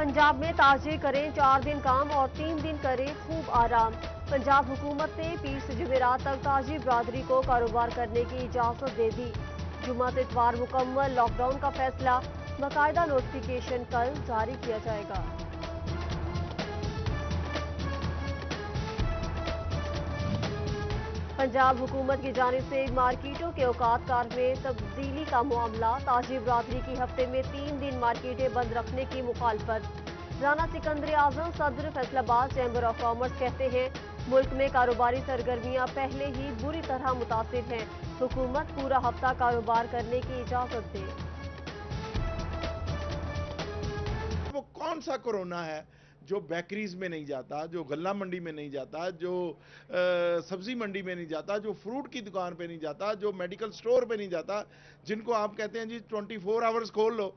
पंजाब में ताजिर करें 4 दिन काम और 3 दिन करें खूब आराम। पंजाब हुकूमत ने पीर से जुमेरात तक ताजिर बरादरी को कारोबार करने की इजाज़त दे दी। जुम्मा से इतवार मुकम्मल लॉकडाउन का फैसला, बाकायदा नोटिफिकेशन कल जारी किया जाएगा। पंजाब हुकूमत की जानिब से मार्केटों के औकात कार में तब्दीली का मामला, ताजिर बरादरी की हफ्ते में 3 दिन मार्केटें बंद रखने की मुखालफत। राना सिकंदर आजम सदर फैसलाबाद चैम्बर ऑफ कॉमर्स कहते हैं, मुल्क में कारोबारी सरगर्मियां पहले ही बुरी तरह मुतासिर हैं। हुकूमत पूरा हफ्ता कारोबार करने की इजाजत दे। वो कौन सा कोरोना है जो बेकरीज में नहीं जाता, जो गल्ला मंडी में नहीं जाता, जो सब्जी मंडी में नहीं जाता, जो फ्रूट की दुकान पे नहीं जाता, जो मेडिकल स्टोर पे नहीं जाता, जिनको आप कहते हैं जी 24 आवर्स खोल लो।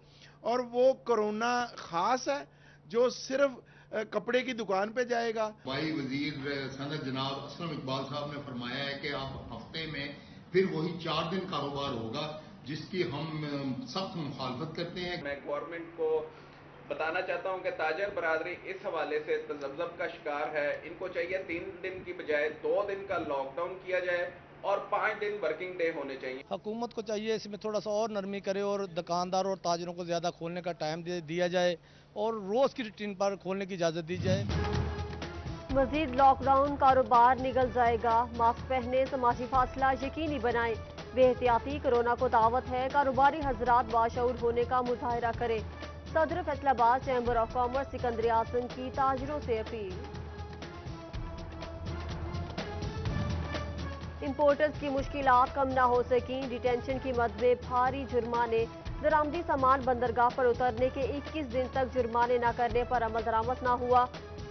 और वो कोरोना खास है जो सिर्फ कपड़े की दुकान पे जाएगा। भाई वजीर सदर जनाब असलम इकबाल साहब ने फरमाया है कि अब हफ्ते में फिर वही 4 दिन कारोबार होगा, जिसकी हम सख्त मुखालफत करते हैं। मैं गवर्नमेंट को बताना चाहता हूं कि ताजर बरादरी इस हवाले से तजब्जब का शिकार है। इनको चाहिए 3 दिन की बजाय 2 दिन का लॉकडाउन किया जाए और 5 दिन वर्किंग डे होने चाहिए। हुकूमत को चाहिए इसमें थोड़ा सा और नरमी करे और दुकानदार और ताजरों को ज़्यादा खोलने का टाइम दिया जाए और रोज़ की रूटीन पर खोलने की इजाज़त दी जाए। मजीद लॉकडाउन कारोबार निगल जाएगा। मास्क पहने, समाजी फासला यकीनी बनाएं। बेहतियाती कोरोना को दावत है, कारोबारी हजरात बाशऊर होने का मुजाहरा करें। सदर Faisalabad chamber of commerce Sikandar Azam की ताजरों से अपील। इंपोर्टर्स की मुश्किलात कम न हो सकी, डिटेंशन की मद में भारी जुर्माने। दरामदी सामान बंदरगाह पर उतरने के 21 दिन तक जुर्माने न करने पर अमल दरामद न हुआ।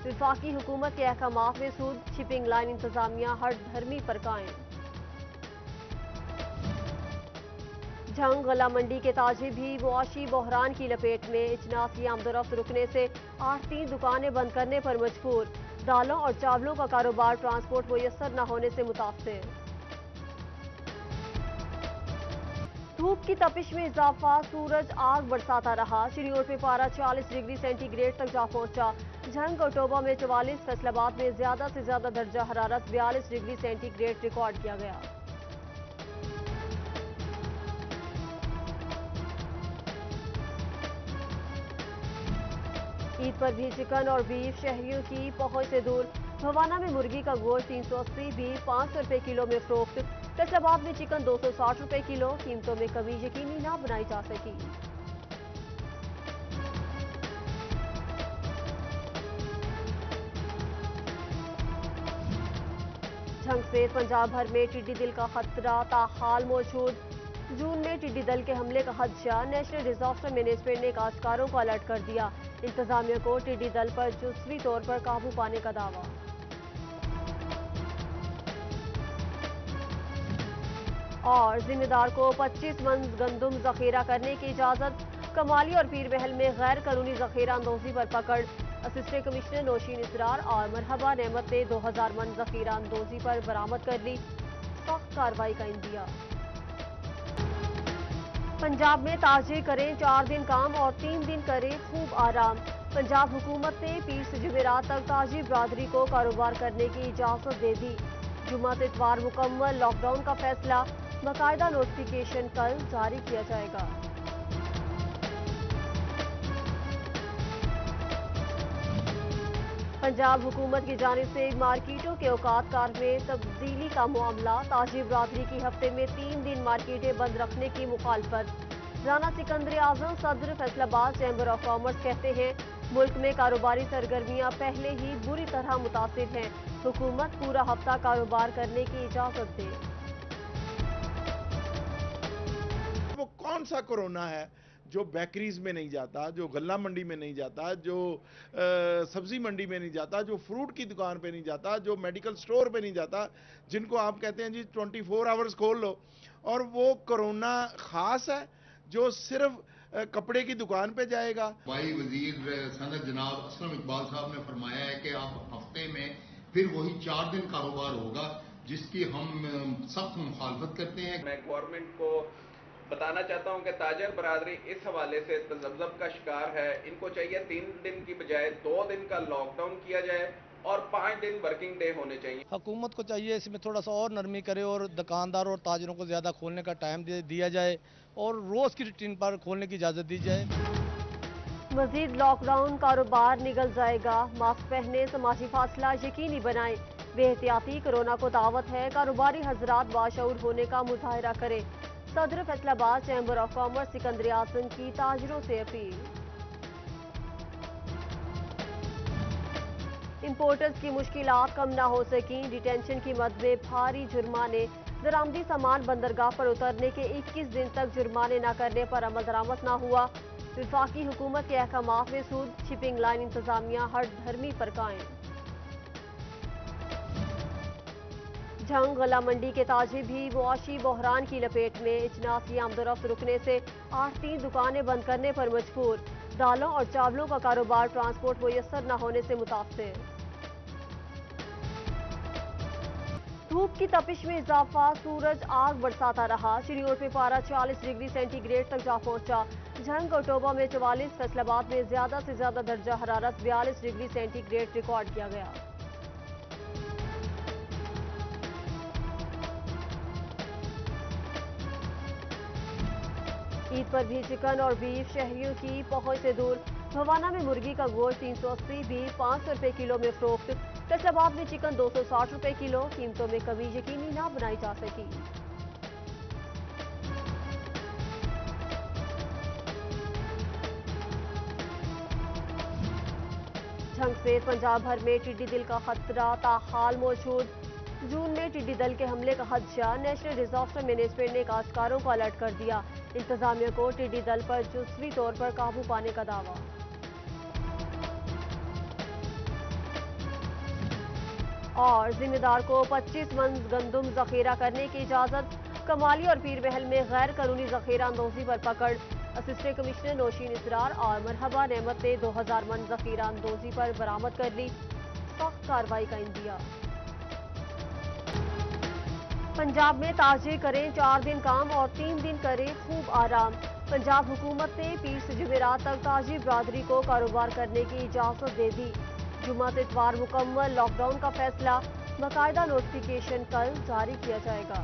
विफाकी हुकूमत के अहकामात में सूद, शिपिंग लाइन इंतजामिया हर धर्मी पर कायम। झंग गला मंडी के ताजिर भी मुआशी बहरान की लपेट में। इजनास की आमदोरफ्त रुकने से 8 दुकानें बंद करने पर मजबूर। दालों और चावलों का कारोबार ट्रांसपोर्ट मुयस्सर न होने से मुतासिर। धूप की तपिश में इजाफा, सूरज आग बरसाता रहा। चिड़ियोट में पारा 40 डिग्री सेंटीग्रेड तक जा पहुंचा। झंग और टोबा में 44, फैसलाबाद में ज्यादा से ज्यादा दर्जा हरारत 42 डिग्री सेंटीग्रेड रिकॉर्ड किया गया। ईद पर भी चिकन और बीफ शहरियों की पहुंच से दूर। भवाना में मुर्गी का गोश्त 380, बीफ 500 रुपए किलो में फरोख्त। फैसलाबाद में चिकन 260 रुपए किलो। कीमतों में कमी यकीनी न बनाई जा सकी। झंग से पंजाब भर में टिड्डी दल का खतरा ताहाल मौजूद। जून में टिड्डी दल के हमले का खदशा, नेशनल डिजास्टर मैनेजमेंट ने काश्तकारों को अलर्ट कर दिया। इंतजामिया को टिड्डी दल पर जुज़वी तौर पर काबू पाने का दावा। और जिम्मेदार को 25 मन गंदुम जखीरा करने की इजाजत। कमाली और पीर महल में गैर कानूनी जखीरा अंदोजी पर पकड़। असिस्टेंट कमिश्नर नौशीन इसरार और मरहबा नेमत ने 2000 मन जखीरा अंदोजी पर बरामद कर ली। सख्त कार्रवाई का इंदिया। पंजाब में ताजिर करें 4 दिन काम और 3 दिन करें खूब आराम। पंजाब हुकूमत ने पीर से जुमेरात तक ताजिर बरादरी को कारोबार करने की इजाजत दे दी। जुम्मा से इतवार मुकम्मल लॉकडाउन का फैसला, बाकायदा नोटिफिकेशन कल जारी किया जाएगा। पंजाब हुकूमत की जानिब से मार्केटों के औकात कार में तब्दीली का मामला, ताजिर बरादरी की हफ्ते में 3 दिन मार्केटें बंद रखने की मुखालफत। राना सिकंदर आजम सदर फैसलाबाद चैम्बर ऑफ कॉमर्स कहते हैं, मुल्क में कारोबारी सरगर्मियां पहले ही बुरी तरह मुतासिर हैं। हुकूमत पूरा हफ्ता कारोबार करने की इजाजत दे। वो कौन सा कोरोना है जो बेकरीज में नहीं जाता, जो गल्ला मंडी में नहीं जाता, जो सब्जी मंडी में नहीं जाता, जो फ्रूट की दुकान पे नहीं जाता, जो मेडिकल स्टोर पे नहीं जाता, जिनको आप कहते हैं जी 24 आवर्स खोल लो। और वो कोरोना खास है जो सिर्फ कपड़े की दुकान पे जाएगा। भाई वजीर सदर जनाब असलम इकबाल साहब ने फरमाया है कि अब हफ्ते में फिर वही 4 दिन कारोबार होगा, जिसकी हम सख्त मुखालफत करते हैं। मैं गवर्नमेंट को بتانا چاہتا ہوں کہ تاجر برادری اس حوالے سے تذبذب کا شکار ہے. ان کو چاہیے 3 دن کی بجائے 2 دن کا لاک ڈاؤن کیا جائے اور 5 دن ورکنگ ڈے ہونے چاہیے. حکومت کو چاہیے اس میں تھوڑا سا اور نرمی کرے اور دکانداروں اور تاجروں کو زیادہ کھولنے کا ٹائم دیا جائے اور روز کی روٹین پر کھولنے کی اجازت دی جائے. مزید لاک ڈاؤن، کاروبار نگل جائے گا. ماسک پہنے، سماجی فاصلہ یقینی بنائیں. بے احتیاطی کورونا کو دعوت ہے. کاروباری حضرات باشعور ہونے کا مظاہرہ کریں. صدر فیصل آباد چیمبر آف کامرس سکندر اعظم کی تاجروں سے اپیل. امپورٹرز کی مشکلات کم نہ ہو سکیں. ڈیٹینشن کی مد میں بھاری جرمانے. درآمدی سامان بندرگاہ پر اترنے کے 21 دن تک جرمانے نہ کرنے پر عمل درآمد نہ ہوا. وفاقی حکومت کے احکامات میں سود. شپنگ لائن انتظامیہ ہر دھرمی پر قائم. جھنگ غلہ منڈی کے تاجر بھی معاشی بحران کی لپیٹ میں. اجناس کی آمد و رفت رکنے سے 8 دکانیں بند کرنے پر مجبور. دالوں اور چاولوں کا کاروبار ٹرانسپورٹ میسر نہ ہونے سے متاثر. دھوپ کی تپش میں اضافہ. سورج آگ برساتا رہا. چریوٹ میں پارہ 40 ڈگری سینٹی گریڈ تک جا پہنچا. جھنگ اور ٹوبہ میں 44. فیصل آباد میں زیادہ سے زیادہ درجہ حرارت 42 ڈگری سینٹی گریڈ ریکارڈ کیا گیا. عید پر بھی چکن اور بیف شہریوں کی پہنچ سے دور. بھوانہ میں مرغی کا گوشت 380، بیف 500 روپے کلو میں فروخت. فیصل آباد میں چکن 260 روپے کلو. قیمتوں میں کمی یقینی نہ بنائی جا سکی. جھنگ سے پنجاب بھر میں ٹڈی دل کا خطرہ تاحال موجود. جون میں ٹڈی دل کے حملے کا خدشہ. نیشنل ڈیزاسٹر مینجمنٹ نے کاشتکاروں کو الرٹ کر دیا. انتظامیہ کو ٹڈی دل پر جزوی طور پر قابو پانے کا دعویٰ. اور ذمہ دار کو 25 من گندم ذخیرہ کرنے کی اجازت. کمالی اور پیر محل میں غیر قانونی ذخیرہ اندوزی پر پکڑ. اسسٹنٹ کمشنر نوشین اسرار اور مرحبا نعمت نے 2000 من ذخیرہ اندوزی پر برآمد کر لی. سخت کارروائی کا اندیا. پنجاب میں تاجر کریں 4 دن کام اور 3 دن کریں خوب آرام. پنجاب حکومت نے پیر سے جمعرات تک تاجر برادری کو کاروبار کرنے کی اجازت دے دی. جمعہ سے اتوار مکمل لاک ڈاؤن کا فیصلہ. باقاعدہ نوٹیفیکیشن کل جاری کیا جائے گا.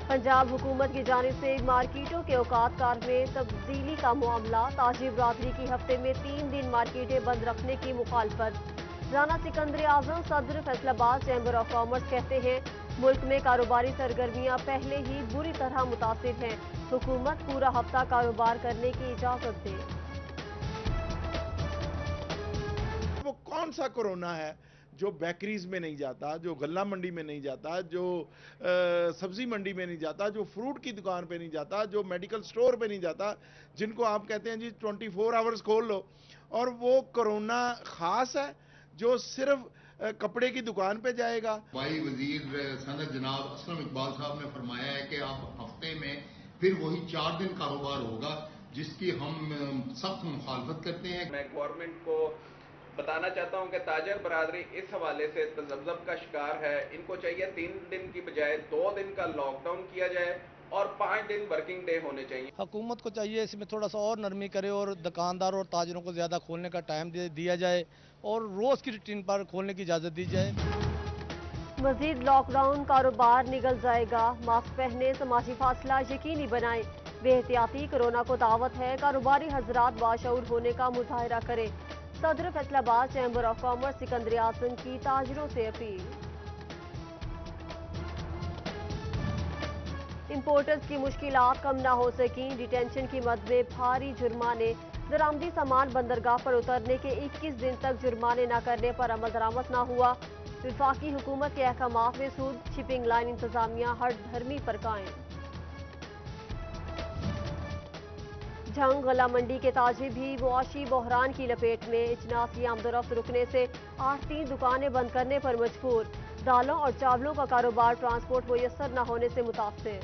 پنجاب حکومت کی جانب سے مارکیٹوں کے اوقات کار میں تبدیلی کا معاملہ. تاجر برادری کی ہفتے میں 3 دن مارکیٹیں بند رکھنے کی مخالفت. رانا سکندر اعظم صدر فیصل آباد چیمبر آف کامرس کہتے ہیں ملک میں کاروباری سرگرمیاں پہلے ہی بری طرح متاثر ہیں. حکومت پورا ہفتہ کاروبار کرنے کی اجازت دے. وہ کون سا کورونا ہے جو بیکریز میں نہیں جاتا، جو غلہ منڈی میں نہیں جاتا، جو سبزی منڈی میں نہیں جاتا، جو فروٹ کی دکان پہ نہیں جاتا، جو میڈیکل سٹور پہ نہیں جاتا، جن کو آپ کہتے ہیں جی 24 آورز کھول لو. اور وہ کورونا خاص ہے جو صرف کپڑے کی دکان پہ جائے گا. وائی وزیر صدر جناب اسلم اقبال صاحب نے فرمایا ہے کہ اب ہفتے میں پھر وہی 4 دن کاروبار ہوگا، جس کی ہم سخت مخالفت کرتے ہیں. میں گورنمنٹ کو بتانا چاہتا ہوں کہ تاجر برادری اس حوالے سے تذبذب کا شکار ہے. ان کو چاہیے 3 دن کی بجائے 2 دن کا لاک ڈاؤن کیا جائے اور 5 دن ورکنگ ڈے ہونے چاہیے. حکومت کو چاہیے اس میں تھوڑا سا اور نرمی کرے اور دکانداروں اور تاجروں کو زیادہ کھولنے کا ٹائم دیا جائے اور روز کی روٹین پر کھولنے کی اجازت دی جائے. مزید لاک ڈاؤن، کاروبار نگل جائے گا. ماسک پہنے، سماجی فاصلہ یقینی بنائیں. بے احتیاطی کورونا کو دعوت ہے. کاروباری حضرات باشعور ہونے کا مظاہرہ کریں. صدر فیصل آباد چیمبر آف کامرس سکندر اعظم کی تاجروں سے اپیل. امپورٹرز کی مشکلات کم نہ ہو سکیں. ڈیٹینشن کی مد میں بھاری جرمانے. درآمدی سامان بندرگاہ پر اترنے کے 21 دن تک جرمانے نہ کرنے پر عمل درآمد نہ ہوا. وفاقی حکومت کے احکامات میں سود. شپنگ لائن انتظامیہ ہر دھرمی پر قائم. جھنگ غلہ منڈی کے تاجر بھی معاشی بحران کی لپیٹ میں. اجناس کی آمد و رفت رکنے سے 8 دکانیں بند کرنے پر مجبور. دالوں اور چاولوں کا کاروبار ٹرانسپورٹ میسر نہ ہونے سے متاثر.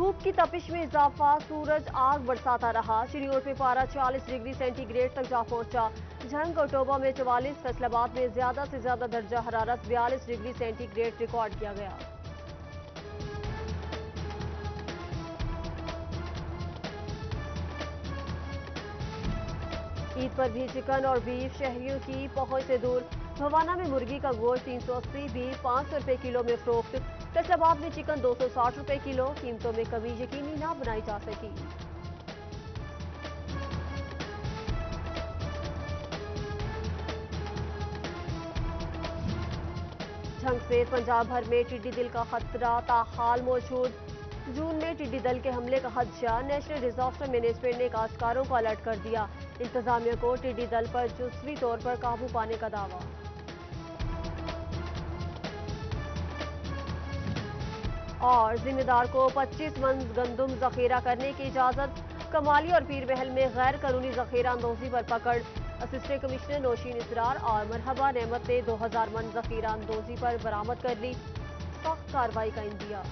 धूप की तपिश में इजाफा, सूरज आग बरसाता रहा। चिड़ियोट में पारा 40 डिग्री सेंटीग्रेड तक जा पहुंचा। झंग और टोबा में 44, फैसलाबाद में ज्यादा से ज्यादा दर्जा हरारत 42 डिग्री सेंटीग्रेड रिकॉर्ड किया गया। ईद पर भी चिकन और बीफ शहरियों की पहुंच से दूर। भवाना में मुर्गी का गोश्त 380, बीफ 500 रुपए किलो में फरोख्त। फैसलाबाद में चिकन 260 रुपए किलो। कीमतों में कमी यकीनी ना बनाई जा सकी। झंग से पंजाब भर में टिड्डी दल का खतरा ताहाल मौजूद। जून में टिड्डी दल के हमले का खदशा। नेशनल डिजास्टर मैनेजमेंट ने काश्तकारों को अलर्ट कर दिया। इंतजामिया को टिड्डी दल पर जुज़वी तौर पर काबू पाने का दावा। और जिम्मेदार को 25 मन गंदुम जखीरा करने की इजाजत। कमाली और पीर महल में गैर कानूनी जखीरा अंदोजी पर पकड़। असिस्टेंट कमिश्नर नौशीन इसरार और मरहबा नेमत ने 2000 मन जखीरा अंदोजी पर बरामद कर ली। सख्त कार्रवाई का इंदिया।